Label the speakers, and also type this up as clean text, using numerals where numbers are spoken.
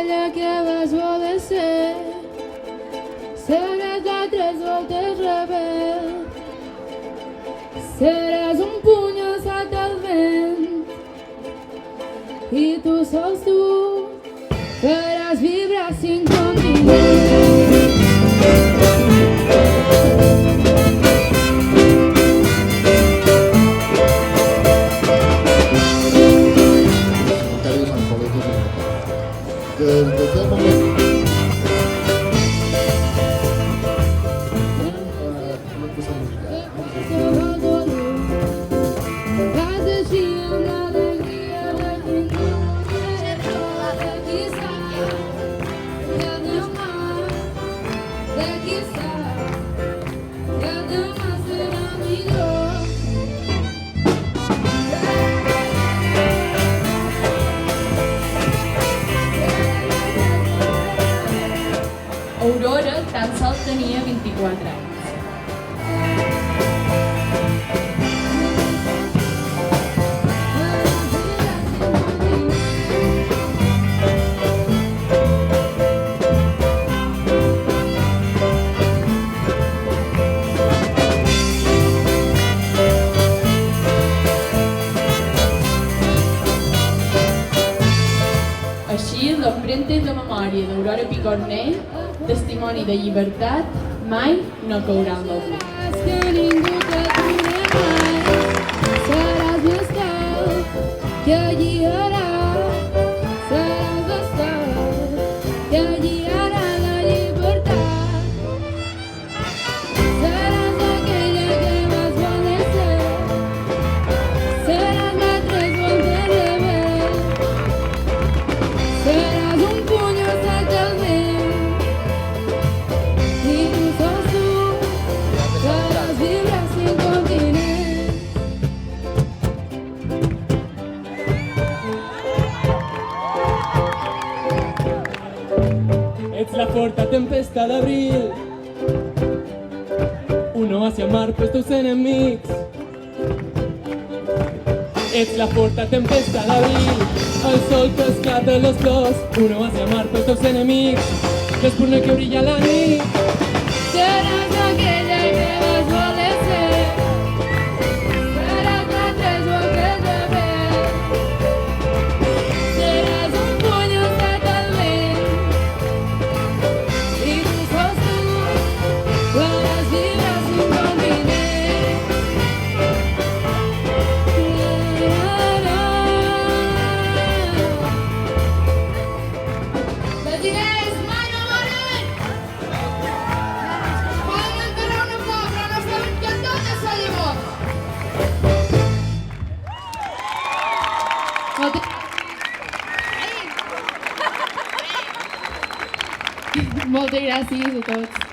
Speaker 1: aquella que vas voler ser. Seràs a 3 voltes rebel. Seràs un puny alçat al vent. I tu sols tu faràs vibrar 5 continents.
Speaker 2: Desde aquel momento
Speaker 3: Aurora tan sols tenia 24 anys. Així, l'empremta de memòria d'Aurora Picornell, testimoni de llibertat, mai no caurà en l'oblit.
Speaker 1: Que ningú t'aturi mai. Seràs l'estat que guiarà. Seràs l'estat que guiarà la llibertat. Seràs aquella que vas voler ser. Seràs la 3 voltes rebel. Seràs un puny alçat al vent. I tu sols tu faràs vibrar 5 continents.
Speaker 4: Ets la forta tempesta d'abril, un oasi amar pels teus enemics. Ets la forta tempesta d'abril, el sol que esclata les flors, un oasi amar pels teus enemics. L'espurna que brilla a la nit.
Speaker 1: Seràs aquella que vas voler ser. Seràs la 3 voltes rebel. Seràs un puny alçat al vent. I tu sols tu faràs vibrar 5 continents. Les idees mai no moren! Poden enterrar una flor, però no saben que totes són llavors! Moltes gràcies a tots.